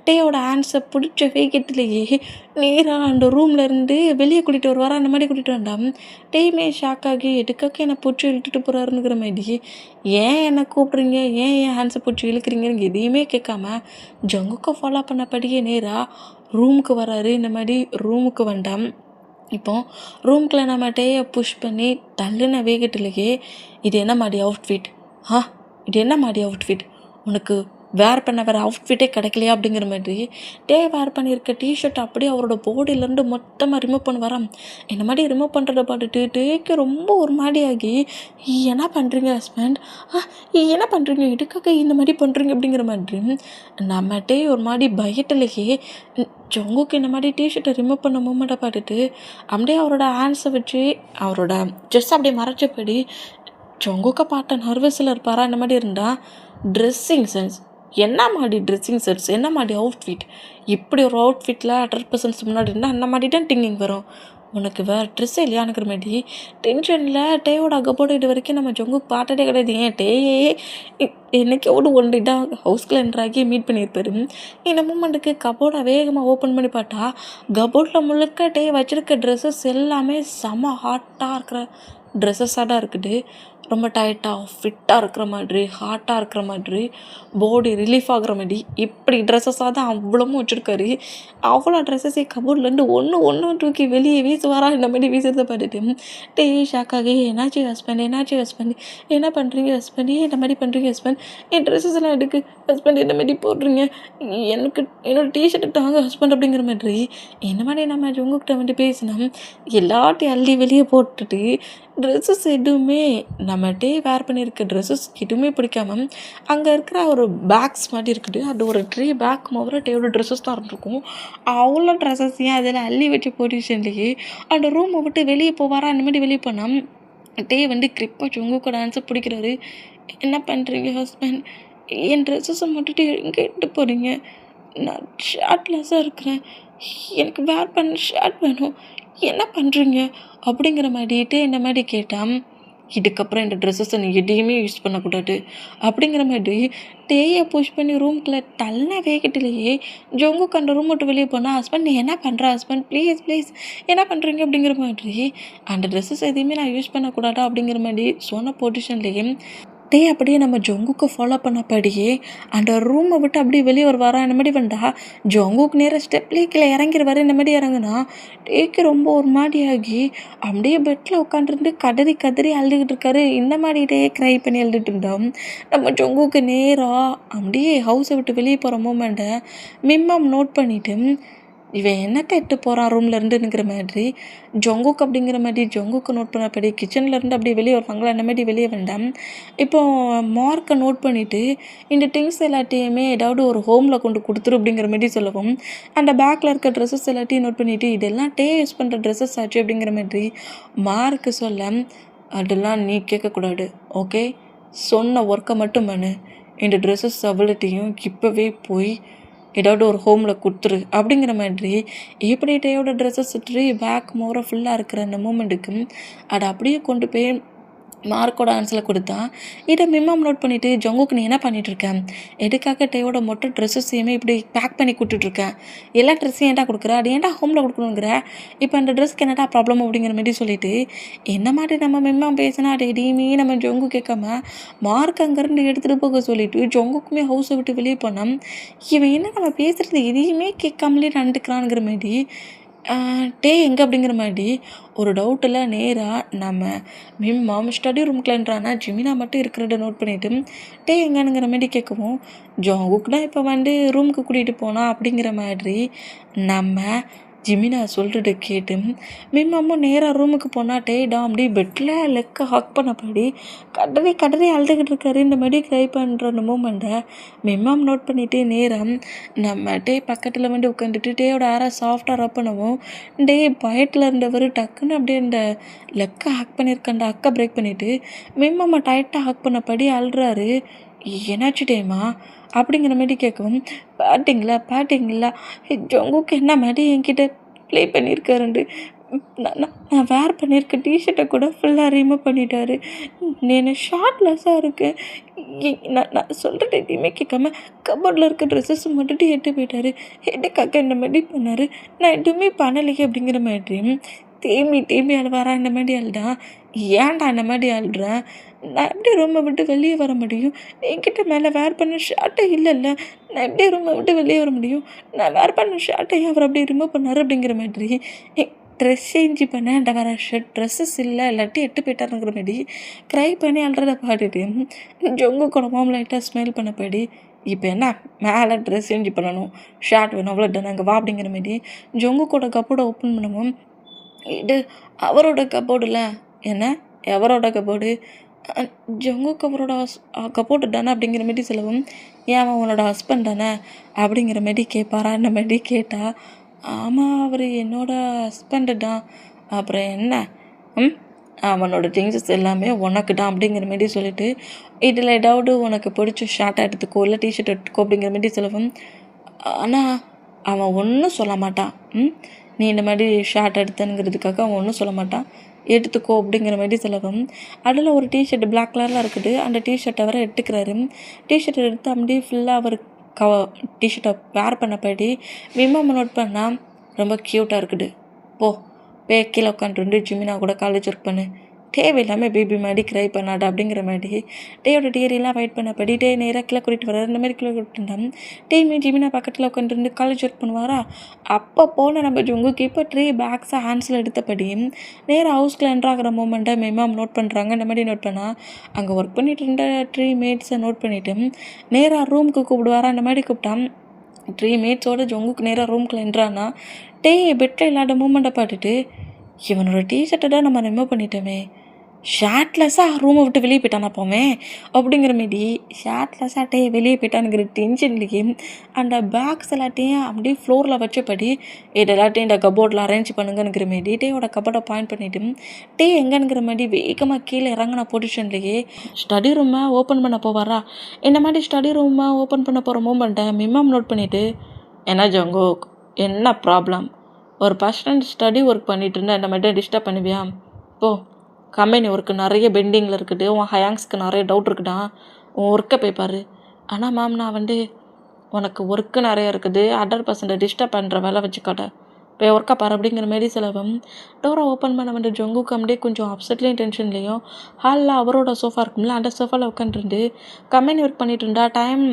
டேயோட ஹேண்ட்ஸை பிடிச்ச வேகத்துலேயே நேராக அந்த ரூம்லேருந்து வெளியே கூட்டிகிட்டு வருவாரா அந்த மாதிரி கூட்டிகிட்டு வந்தான். டேயுமே ஷாக் ஆகி எதுக்காக என்னை பிடிச்சி இழுத்துட்டு போகிறாருங்கிற மாதிரி, ஏன் என்னை கூப்பிட்றீங்க, ஏன் ஹேண்ட்ஸை பிடிச்சி இழுக்கிறீங்கன்னு எதையுமே கேட்காம ஜங்குக்கை ஃபாலோ பண்ணபடியே நேராக ரூமுக்கு வராரு. இந்த மாதிரி ரூமுக்கு வந்தான். இப்போ ரூமுக்குள்ளே நம்ம டேயை புஷ் பண்ணி தள்ளுன வேகத்துலேயே இது என்ன மாதிரி அவுட்ஃபிட், உனக்கு வேர் பண்ண வேறு அவுட்ஃபிட்டே கிடைக்கலையா அப்படிங்கிற மாதிரி வேர் பண்ணியிருக்க டிஷர்ட் அப்படியே அவரோட பாடியிலேருந்து மொத்தமாக ரிமூவ் பண்ணுவாராம். இந்த மாதிரி ரிமூவ் பண்ணுறத பார்த்துட்டு டேக்கு ரொம்ப ஒரு மாதிரி ஆகி, என்ன பண்ணுறீங்க ஹஸ்பண்ட், என்ன பண்ணுறீங்க, இதுக்காக இந்த மாதிரி பண்ணுறீங்க அப்படிங்கிற மாதிரி நம்ம ஒரு மாதிரி பயத்துலேயே ஜங்குக்கு இந்த மாதிரி டிஷர்ட்டை ரிமூவ் பண்ண மூமெண்ட்டை பார்த்துட்டு அப்படியே அவரோட ஹேண்ட்ஸை வச்சு அவரோட ட்ரெஸ் அப்படியே மறைச்சபடி ஜங்குக்கை பார்த்த நர்வஸில் இருப்பாரா இந்த மாதிரி இருந்தால். ட்ரெஸ்ஸிங் சென்ஸ் என்ன மாதிரி ட்ரெஸ்ஸிங் சென்ஸ், என்ன மாதிரி அவுட்ஃபிட், இப்படி ஒரு அவுட்ஃபிட்டில் 100% முன்னாடி இருந்தால் அந்த மாதிரி தான் திங்கிங் வரும். உனக்கு வேறு ட்ரெஸ்ஸே இல்லையானுக்கிற மாதிரி டென்ஷனில் டேயோட அகப்போடு இது வரைக்கும் நம்ம ஜொங்குக்கு பார்த்ததே கிடையாது. ஏன் டேயே என்னைக்கோடு ஒன்று தான் ஹவுஸ்கில் என்ட்ராகி மீட் பண்ணியிருப்பாரு. இந்த மூமெண்ட்டுக்கு கபோர்டை வேகமாக ஓப்பன் பண்ணி பார்த்தா கபோர்டில் முழுக்க டே வச்சுருக்க ட்ரெஸ்ஸஸ் எல்லாமே செம ஹாட்டாக இருக்கிற ட்ரெஸ்ஸஸாக தான் இருக்குது. ரொம்ப டைட்டாக ஃபிட்டாக இருக்கிற மாதிரி, ஹாட்டாக இருக்கிற மாதிரி, பாடி ரிலீஃப் ஆகிற மாதிரி இப்படி ட்ரெஸ்ஸஸாக தான் அவ்வளோவும் வச்சுருக்காரு. அவ்வளோ ட்ரெஸ்ஸஸே கபோர்ட்லேருந்து ஒன்று தூக்கி வெளியே வீசுவாரா இந்த மாதிரி வீசுறதை பார்த்துட்டு டே ஷாக்காகி, என்னாச்சு ஹஸ்பண்ட், என்ன பண்ணுறீங்க ஹஸ்பண்ட், இந்த மாதிரி பண்ணுறீங்க ஹஸ்பண்ட், என் ட்ரெஸ்ஸஸ் எல்லாம் எடுக்கு ஹஸ்பண்ட், இந்த மாதிரி போடுறீங்க, எனக்கு என்னோடய டிஷர்ட்டு தாங்க ஹஸ்பண்ட் அப்படிங்கிற மாதிரி என்ன மாதிரி நம்ம உங்ககிட்ட வந்து பேசினோம். எல்லாத்தையும் அள்ளி வெளியே போட்டுட்டு ட்ரெஸ்ஸஸ் எதுவுமே நம்ம டே வேர் பண்ணியிருக்க ட்ரெஸ்ஸஸ் எதுவுமே பிடிக்காம அங்கே இருக்கிற ஒரு பேக்ஸ் மாதிரி இருக்குது. அது ஒரு ட்ரீ பேக் மாதிரி டேயோட ட்ரெஸ்ஸஸ் தான் இருந்திருக்கும். அவ்வளோ ட்ரெஸ்ஸஸ் ஏன் அதில் அள்ளி வச்ச பொசிஷன்லேயே அந்த ரூமை விட்டு வெளியே போவாரா அந்த மாதிரி வெளியே போனால் டே வந்து கிரிப்பாக ஜொங்குக்கு டான்ஸை பிடிக்கிறாரு. என்ன பண்ணுறீங்க ஹஸ்பண்ட், என் ட்ரெஸ்ஸஸை மட்டுட்டு எங்கே இட்டு போகிறீங்க, நான் ஷர்ட்லெஸ்ஸாக இருக்கிறேன், எனக்கு வேர் பண்ண ஷர்ட் வேணும், என்ன பண்ணுறீங்க அப்படிங்கிற மாதிரிட்டு இந்த மாதிரி கேட்டால் இதுக்கப்புறம் இந்த ட்ரெஸ்ஸஸை நீ எதையுமே யூஸ் பண்ணக்கூடாது அப்படிங்கிற மாதிரி டேயை புஷ் பண்ணி ரூம்குள்ளே தள்ள வேகட்டிலேயே ஜொங்குக்கு அந்த ரூம் விட்டு வெளியே போனால் ஹஸ்பண்ட் நீ என்ன பண்ணுற ஹஸ்பண்ட், ப்ளீஸ் என்ன பண்ணுறீங்க அப்படிங்கிற மாதிரி அந்த ட்ரெஸ்ஸஸ் எதையுமே நான் யூஸ் பண்ணக்கூடாதா அப்படிங்கிற மாதிரி சொன்ன பொசிஷன்லேயே டே அப்படியே நம்ம ஜொங்குக்கு ஃபாலோ பண்ணப்படியே அந்த ரூமை விட்டு அப்படியே வெளியே வருவாரா இந்த மாதிரி வந்தா ஜொங்குக்கு நேராக ஸ்டெப்லேயே கீழே இறங்கிடுவார். இந்த மாதிரி இறங்குனா டேக்கு ரொம்ப ஒரு மாதிரி ஆகி அப்படியே பெட்டில் உட்காந்துருந்து கதறி அழுதுகிட்டு இருக்காரு. இந்த மாதிரி டே க்ரை பண்ணி அழுதுட்டு இருந்தோம். நம்ம ஜொங்குக்கு நேராக அப்படியே ஹவுஸை விட்டு வெளியே போகிற மூமெண்ட்டை மிம்மம் நோட் பண்ணிவிட்டு இவன் என்னத்தை எட்டு போகிறான் ரூம்லேருந்துங்கிற மாதிரி ஜொங்குக்கு அப்படிங்கிற மாதிரி ஜொங்குக்கு நோட் பண்ணப்படி கிச்சன்லேருந்து அப்படியே வெளியே வருவாங்களா அந்த மாதிரி வெளியே வேண்டாம். இப்போது மார்க்கை நோட் பண்ணிவிட்டு இந்த திங்ஸ் எல்லாத்தையுமே ஏதாவது ஒரு ஹோமில் கொண்டு கொடுத்துரு அப்படிங்கிற மாதிரி சொல்லவும் அந்த பேக்கில் இருக்க ட்ரெஸ்ஸஸ் எல்லாத்தையும் நோட் பண்ணிவிட்டு இதெல்லாம் டே யூஸ் பண்ணுற ட்ரெஸ்ஸஸ் ஆச்சு அப்படிங்கிற மாதிரி மார்க்கு சொல்ல அதெல்லாம் நீ கேட்கக்கூடாது, ஓகே, சொன்ன ஒர்க்கை மட்டும் பண்ணு, இந்த ட்ரெஸ்ஸஸ் அவ்வளோத்தையும் இப்போவே போய் ஏதாவது ஒரு ஹோமில் கொடுத்துரு அப்படிங்கிற மாதிரி இப்படி டேயோட ட்ரெஸ்ஸஸ் பேக் மோரை ஃபுல்லாக இருக்கிற அந்த மூமெண்ட்டுக்கு அதை அப்படியே கொண்டு போய் மார்க்கோட ஆன்சரில் கொடுத்தா இதை மிம்மம் நோட் பண்ணிவிட்டு ஜொங்குக்கு நீ என்ன பண்ணிகிட்ருக்கேன், எதுக்காக டேயோட மொட்டை ட்ரெஸ்ஸஸையுமே இப்படி பேக் பண்ணி கொடுத்துட்ருக்கேன், எல்லா ட்ரெஸ்ஸையும் ஏன்டா கொடுக்குற, அது ஏன்டா ஹோமில் கொடுக்கணுங்கிற, இப்போ அந்த ட்ரெஸ்க்கு என்னடா ப்ராப்ளம் அப்படிங்கிற மாதிரி சொல்லிவிட்டு என்ன மாதிரி நம்ம மிம்மம் பேசினா அது எதையுமே நம்ம ஜொங்கு கேட்காம மார்க் அங்கேருந்து எடுத்துகிட்டு போக சொல்லிவிட்டு ஜொங்குக்குமே ஹவுஸை விட்டு வெளியே போனோம். இவன் என்ன நம்ம பேசுகிறது எதையுமே கேட்காமலே நடந்துக்கிறானுங்கிற மாதிரி டே எங்கே அப்படிங்கிற மாதிரி ஒரு டவுட்டில் நேராக நம்ம மிம்மம் ஸ்டடி ரூம்க்குலன்றானா ஜிமினா மட்டும் இருக்கிறத நோட் பண்ணிவிட்டு டே எங்கேனுங்கிற மாதிரி கேட்கவும் ஜொங்குக்குனா இப்போ வந்து ரூமுக்கு கூட்டிகிட்டு போனா அப்படிங்கிற மாதிரி நம்ம ஜிமினா சொல்கிறத கேட்டு மிம்மமும் நேராக ரூமுக்கு போனால் டேடா அப்படியே பெட்டில் லெக்க ஹக் பண்ணப்படி கதறி அழுதுகிட்டு இருக்காரு. இந்த மாதிரி க்ரை பண்ணுற அந்த மூமெண்ட்டை மிம்மம் நோட் பண்ணிவிட்டு நேராக நம்ம டே பக்கத்தில் வந்து உட்காந்துட்டு டேயோட ஏரை சாஃப்டாக ரப் பண்ணவும் டே பயத்தில் இருந்தவர் டக்குன்னு அப்படியே அந்த லெக்கை ஹக் பண்ணியிருக்க அந்த ஹக்கை பிரேக் பண்ணிவிட்டு மிம்மம்மை டைட்டாக ஹக் பண்ணப்படி அழுறாரு. என்னாச்சு டேமா அப்படிங்கிற மாதிரி கேட்கவும் பாட்டிங்களா ஜொங்குக்கு என்ன மாதிரி என்கிட்ட ப்ளே பண்ணியிருக்காருண்டு, நான் வேர் பண்ணியிருக்க டிஷர்ட்டை கூட ஃபுல்லாக ரிமூவ் பண்ணிட்டாரு, நான் ஷார்ட்லெஸ்ஸாக இருக்கேன், நான் சொல்கிறது எதையுமே கேட்காம கபோர்டில் இருக்க ட்ரெஸ்ஸஸ் மட்டும் எட்டு போயிட்டாரு, எதுக்காக இந்த மாதிரி பண்ணார், நான் எதுவுமே பண்ணலையே அப்படிங்கிற மாதிரி தேம்பி அழுவாரா. இந்த மாதிரி அழுதா ஏன்டா இந்த மாதிரி அழுறேன், நான் எப்படி ரூமை விட்டு வெளியே வர முடியும், என்கிட்ட மேலே வேர் பண்ண ஷர்ட்டை இல்லைல்ல, நான் எப்படி ரூமை விட்டு வெளியே வர முடியும், நான் வேர் பண்ண ஷர்ட்டை அவர் அப்படியே ரிமூவ் பண்ணார் அப்படிங்கிற மாதிரி ட்ரெஸ் சேஞ்சு பண்ண அந்த வேறு ட்ரெஸ்ஸஸ் இல்லை இல்லாட்டி எட்டு போயிட்டாருங்கிற மாதிரி க்ரை பண்ணி அழுறதை பாட்டுட்டு ஜொங்கு குழம்பும் லைட்டாக ஸ்மெல் பண்ணப்படி இப்போ என்ன மேலே ட்ரெஸ் சேஞ்சு பண்ணணும், ஷர்ட் வேணும், அவ்வளோ நாங்கள் வா அப்படிங்கிற மாதிரி ஜொங்கு கூட கப்போர்டை ஓப்பன் பண்ணுவோம். இது அவரோட கபோர்டில் என்ன எவரோட கபோர்டு, ஜொங்குக்கு அவரோட கபோர்டு தானே அப்படிங்கிற மாதிரி சொல்லவும் ஏன் அவனோட ஹஸ்பண்ட் தானே அப்படிங்கிற மாதிரி கேட்பாரா. இந்த மாதிரி கேட்டால் ஆமாம் அவர் என்னோட ஹஸ்பண்டு தான், அப்புறம் என்ன அவனோட திங்ஸஸ் எல்லாமே உனக்கு தான் அப்படிங்கிற மாரி சொல்லிட்டு, இதில் ஏதாவது உனக்கு பிடிச்ச ஷர்ட் எடுத்துக்கோ, இல்லை டிஷர்ட் எடுத்துக்கோ அப்படிங்கிற மாரி சொல்லவும், ஆனால் அவன் ஒன்றும் சொல்ல மாட்டான். நீ இந்த மாதிரி ஷர்ட் எடுத்தனுங்கிறதுக்காக அவன் ஒன்றும் சொல்ல மாட்டான். எடுத்துக்கோ அப்படிங்கிற மாதிரி சொல்லவும், அதில் ஒரு டிஷர்ட் பிளாக் கலரில் இருக்குது. அந்த டிஷர்ட்டை வர எடுத்துக்கிறாரு. டிஷர்ட் எடுத்து அப்படியே ஃபுல்லாக அவர் டிஷர்ட்டை வேர் பண்ணபடி விமம் நோட் பண்ணால் ரொம்ப க்யூட்டாக இருக்குது. கீழே உட்காந்துட்டு ஜிமினா கூட காலேஜ் ஒர்க் பண்ணு, தேவையில்லாமல் பேபி மாதிரி க்ரை பண்ணாட அப்படிங்கிற மாதிரி டேயோட டியரியெல்லாம் வெயிட் பண்ணபடி டே நேராக கீழே கூட்டிகிட்டு வர்றாரு. இந்த மாதிரி கீழே கூட்டிட்டு இருந்தான். ஜிமினா பக்கத்தில் உட்காந்துருந்து காலேஜ் ஒர்க் பண்ணுவாரா. அப்போ போன நம்ம ஜுங்குக்கு இப்போ 3 பேக்ஸை ஹேண்ட்ஸில் எடுத்தபடி நேராக ஹவுஸ்க்குள்ள என்ட்ரு ஆகிற மூமெண்ட்டை மேம் நோட் பண்ணுறாங்க. இந்த மாதிரி நோட் பண்ணால் அங்கே ஒர்க் பண்ணிட்டு இருந்த 3 மேட்ஸை நோட் பண்ணிவிட்டு நேராக ரூமுக்கு கூப்பிடுவாரா. அந்த மாதிரி கூப்பிட்டான். 3 மேட்ஸோட ஜொங்குக்கு நேராக ரூம்குள்ளே என்ட்ரானா பெட்டில் இல்லாத மூமெண்ட்டை பார்த்துட்டு, இவனோட டிஷர்ட்டை தான் நம்ம ரிமூவ் பண்ணிட்டோமே, ஷர்ட்லெஸ்ஸாக ரூமை விட்டு வெளியே போயிட்டானா போவேன் அப்படிங்கிற மாரி ஷர்ட்லெஸ்ஸாக வெளியே போயிட்டானுங்கிற டென்ஷன்லேயே அந்த பேக்ஸ் எல்லாத்தையும் அப்படியே ஃப்ளோரில் வச்சபடி இது எல்லாத்தையும் இந்த கபோர்டில் அரேஞ்ச் பண்ணுங்கிற மாரி டேயோட கபோர்டை பாயிண்ட் பண்ணிவிட்டு எங்கேங்கிற மாதிரி வேகமாக கீழே இறங்கின பொசிஷன்லேயே ஸ்டடி ரூமை ஓப்பன் பண்ண போவாரா. இந்த மாதிரி ஸ்டடி ரூமை ஓப்பன் பண்ண போகிற மூமெண்ட்டை மிம்மம் நோட் பண்ணிவிட்டு, என்ன ஜங்குக், என்ன ப்ராப்ளம், ஒரு பர்சனல் ஸ்டடி ஒர்க் பண்ணிட்டு இருந்தா இந்த மாதிரி டிஸ்டர்ப் பண்ணுவியா, கம்பெனி ஒர்க்கு நிறைய பெண்டிங்கில் இருக்குது, உன் ஹயாங்ஸ்க்கு நிறைய டவுட் இருக்குடா, உன் ஒர்க்கை போய் பாரு. ஆனால் மேம் நான் உனக்கு ஒர்க்கு நிறைய இருக்குது, 100% டிஸ்டர்ப் பண்ணுற வேலை வச்சுக்காட்ட, போய் ஒர்க்கை பாரு அப்படிங்கிற மாரி செலவும் டோரை ஓப்பன் பண்ண ஜங்குக்கு அப்படியே கொஞ்சம் அப்செட்லேயும் டென்ஷன்லேயும் ஹாலில் அவரோட சோஃபா இருக்கும்ல, அந்த சோஃபாவில் உட்காந்துருந்து கம்பெனி ஒர்க் பண்ணிட்டு இருந்தா. டைம்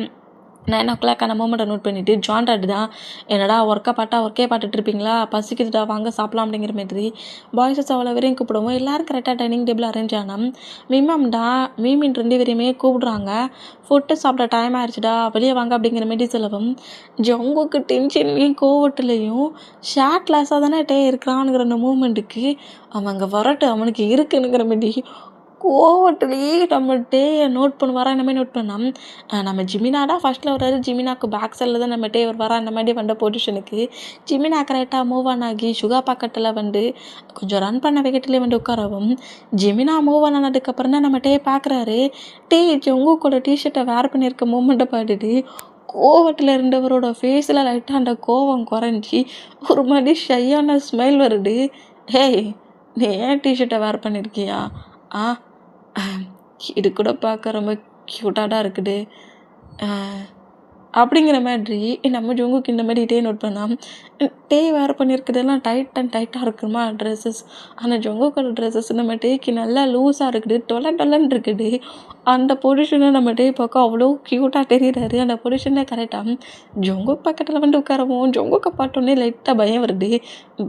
9 o'clock அந்த மூமெண்ட்டை நோட் பண்ணிவிட்டு ஜான் டாட் தான், என்னடா ஒர்க்கே பார்த்துட்டு இருப்பீங்களா, பசிக்குதுடா வாங்க சாப்பிட்லாம் அப்படிங்கிற மாதிரி பாய்ஸஸ் அவ்வளோ வரையும் கூப்பிடுவோம். எல்லோரும் கரெக்டாக டைனிங் டேபிள் அரேஞ்ச் ஆனால் மீமின் 2 பேரையுமே கூப்பிடுறாங்க. ஃபுட்டு சாப்பிட டைம் ஆயிடுச்சுடா வெளியே வாங்க அப்படிங்கிற மாரி சொல்லவும் ஜங்குக்கு டென்ஷன்லேயும் கோவத்துலேயும் ஷார்ட்லெஸ்ஸாக தானே இருக்கிறானுங்கிற அந்த மூமெண்ட்டுக்கு அவன் அங்கே வரட்டு அவனுக்கு இருக்குனுங்கிற மாரி கோவத்துலேயே நம்ம நோட் பண்ணுவாரா. இந்த மாதிரி நோட் பண்ணால் நம்ம ஜிமினா தான் ஃபஸ்ட்டில் வர்றாரு. ஜிமினாக்கு பேக் சைடில் தான் நம்ம வருவாரா. இந்த மாதிரி வந்த பொசிஷனுக்கு ஜிமினா கரெக்டாக மூவ் ஆன் ஆகி சுகா பாக்கெட்டில் கொஞ்சம் ரன் பண்ண வேகத்திலே உட்காரவும் ஜிமினா மூவ் ஆன் ஆனதுக்கப்புறம் தான் நம்ம பார்க்குறாரு. ஜங்குக்கோட டிஷர்ட்டை வேர் பண்ணியிருக்க மூமெண்ட்டை பார்த்துட்டு கோவத்தில் இருந்தவரோட ஃபேஸில் லைட்டாக அந்த கோவம் குறைஞ்சி ஒரு மாதிரி ஷையான ஸ்மைல் வருது. நீ ஏன் டிஷர்ட்டை வேர் பண்ணியிருக்கியா, இது கூட பார்க்க ரொம்ப க்யூட்டாக தான் இருக்குது அப்படிங்கிற மாதிரி நம்ம ஜங்குக்கு இந்த மாதிரி நோட் பண்ணால் வேர் பண்ணியிருக்கிறதெல்லாம் டைட்டாக இருக்குமா ட்ரெஸ்ஸஸ். ஆனால் ஜங்குக்கோட ட்ரெஸ்ஸஸ் நம்ம நல்லா லூஸாக இருக்குது, டொலன்னு இருக்குது. அந்த பொசிஷனை நம்ம பார்க்க அவ்வளோ க்யூட்டாக தெரியுறாரு. அந்த பொசிஷனில் கரெக்டாக ஜங்குக் பக்கத்தில் உட்காரவும் ஜங்குக்கை பார்த்தோன்னே லைட்டாக பயம் வருது.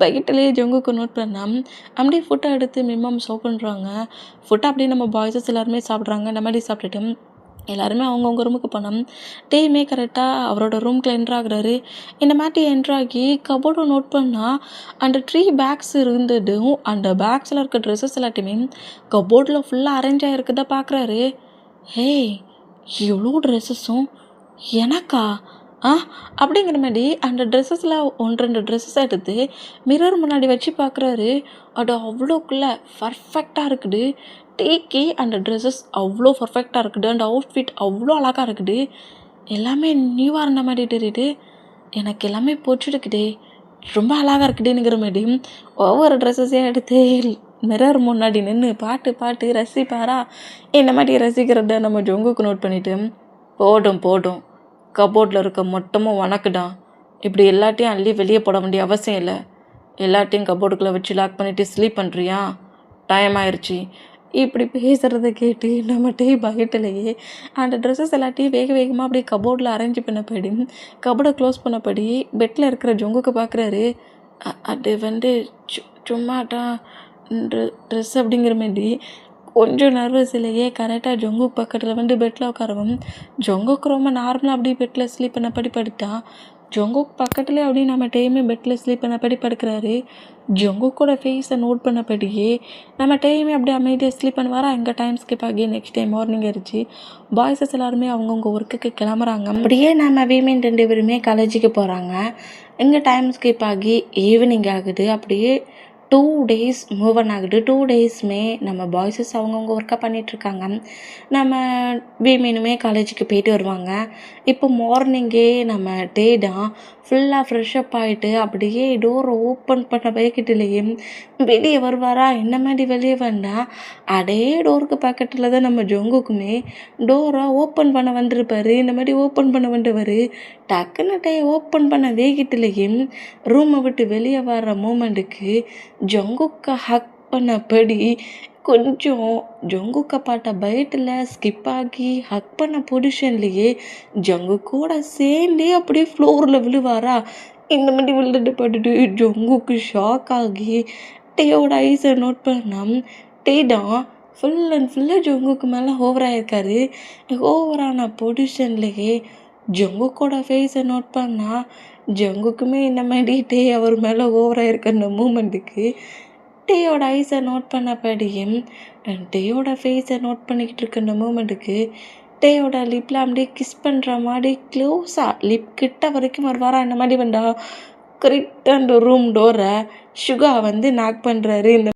பயத்துலேயே ஜங்குக்கு நோட் பண்ணால் அப்படியே ஃபுட்டை எடுத்து மிம்மம் சர்வ் பண்ணுறாங்க. ஃபுட்டை அப்படியே நம்ம பாய்ஸஸ் எல்லாருமே சாப்பிட்றாங்க. இந்த மாதிரி சாப்பிட்டுட்டு எல்லாருமே அவங்கவுங்க ரூமுக்கு போனோம். கரெக்டாக அவரோட ரூம்குள்ள என்ட்ராகிறாரு. இந்த மாதிரி என்ட்ராகி கபோர்டை நோட் பண்ணால் அந்த 3 பேக்ஸ் இருந்ததும் அந்த பேக்ஸில் இருக்க ட்ரெஸ்ஸஸ் எல்லாத்தையுமே கபோர்டில் ஃபுல்லாக அரேஞ்ச் ஆகிருக்குதா பார்க்குறாரு. இவ்வளோ ட்ரெஸ்ஸஸும் எனக்கா அப்படிங்கிற மாதிரி அந்த ட்ரெஸ்ஸஸில் 1-2 ட்ரெஸ்ஸஸ் எடுத்து மிரர் முன்னாடி வச்சு பார்க்குறாரு. அது அவ்வளோக்குள்ளே பர்ஃபெக்டாக இருக்குது. அந்த ட்ரெஸ்ஸஸ் அவ்வளோ பர்ஃபெக்டாக இருக்குது. அந்த அவுட்ஃபிட் அவ்வளோ அழகாக இருக்குது. எல்லாமே நியூவாக இருந்த மாதிரி தெரியுது. எனக்கு எல்லாமே பிடிச்சிருக்குதே, ரொம்ப அழகாக இருக்குதுங்கிற மாதிரி ஒவ்வொரு ட்ரெஸ்ஸஸையும் எடுத்து மிரர் முன்னாடி நின்று பாட்டு ரசிப்பாரா. இந்த மாதிரி ரசிக்கிறத நம்ம ஜங்குக்கு நோட் பண்ணிவிட்டு, போடும் கபோர்டில் இருக்க மொத்தமும் உனக்குதான், இப்படி எல்லாத்தையும் அள்ளி வெளியே போட வேண்டிய அவசியம் இல்லை, எல்லாத்தையும் கபோர்டுக்குள்ளே வச்சு லாக் பண்ணிவிட்டு ஸ்லீப் பண்ணுறியா, டைம் ஆயிடுச்சு. இப்படி பேசுகிறத கேட்டு நம்ம பயத்திலேயே அந்த ட்ரெஸ்ஸஸ் எல்லாத்தையும் வேகமாக அப்படியே கபோர்டில் அரேஞ்ச் பண்ணபடி கபோர்டை க்ளோஸ் பண்ணபடி பெட்டில் இருக்கிற ஜங்குக்கு பார்க்குறாரு. அது சும்மாதான் ட்ரெஸ் அப்படிங்கிற மாதிரி கொஞ்சம் நர்வஸ் இல்லையே. கரெக்டாக ஜங்குக் பக்கத்தில் பெட்டில் உட்காரவும் ஜங்குக்கு ரொம்ப நார்மலாக அப்படியே பெட்டில் ஸ்லீப் பண்ணபடி படுத்தான். ஜங்குக் பக்கத்துலேயே அப்படியே நம்ம பெட்டில் ஸ்லீப் பண்ணபடி படுக்கிறாரு. ஜங்குக்கோட ஃபேஸை நோட் பண்ணபடியே நம்ம அப்படியே அமைதியாக ஸ்லீப் பண்ணுவாரா. எங்கள் டைம் ஸ்கிப் ஆகி நெக்ஸ்ட் டைம் மார்னிங் ஆயிடுச்சு. பாய்ஸஸ் எல்லாருமே அவங்கவுங்க ஒர்க்குக்கு கிளம்புறாங்க. அப்படியே நம்ம வீமென் 2 பேருமே காலேஜுக்கு போகிறாங்க. எங்கள் டைம் ஸ்கிப் ஆகி ஈவினிங் ஆகுது. அப்படியே
2 டேஸ் மூவ் ஆன் ஆகுது. 2 டேஸுமே நம்ம பாய்ஸஸ் அவங்கவுங்க ஒர்க்காக பண்ணிகிட்ருக்காங்க. நம்ம வீமெனுமே காலேஜுக்கு போயிட்டு வருவாங்க. இப்போ மார்னிங்கே நம்ம தான் ஃபுல்லாக ஃப்ரெஷ்அப் ஆகிட்டு அப்படியே டோரை ஓப்பன் பண்ண வைக்கிட்டுலேயே வெளியே வருவாரா, என்ன மாதிரி வெளியே வந்தால் அதே டோருக்கு பக்கத்தில் தான் நம்ம ஜங்குக்குமே டோரை ஓப்பன் பண்ண வந்திருப்பாரு. இந்த மாதிரி ஓப்பன் பண்ண வந்தவர் டக்குன்னு ஓப்பன் பண்ண வேகிட்டுலேயே ரூமை விட்டு வெளியே வர்ற மூமெண்ட்டுக்கு ஜங்குக்கை ஹக் பண்ணபடி கொஞ்சம் ஜங்குக்கை பார்த்த பயத்தில் ஸ்கிப் ஆகி ஹக் பண்ண பொசிஷன்லேயே ஜங்குக்கூட சேர்ந்தே அப்படியே ஃப்ளோரில் விழுவாரா. இந்த மாதிரி விழுந்துட்டு பட்டுட்டு ஜங்குக்கு ஷாக் ஆகி டேயோட ஐஸை நோட் பண்ணால் தான் ஃபுல் அண்ட் ஃபுல்லாக ஜங்குக்கு மேலே ஓவராயிருக்காரு. ஓவரான பொசிஷன்லேயே ஜங்குக்கோட ஃபேஸை நோட் பண்ணால் ஜங்குக்குமே இந்த மாதிரி அவர் மேலே ஓவராயிருக்க அந்த மூமெண்ட்டுக்கு டேயோட ஐஸை நோட் பண்ணபடியே டேயோட ஃபேஸை நோட் பண்ணிக்கிட்டு இருக்க அந்த மூமெண்ட்டுக்கு டேயோட லிப்பில் அப்படியே கிஸ் பண்ணுற மாதிரி க்ளோஸாக லிப் கிட்ட வரைக்கும் வருவாரா. இந்த மாதிரி வந்தால் கரெக்டாக அந்த ரூம் டோரை சுகா வந்து நாக் பண்ணுறாரு. இந்த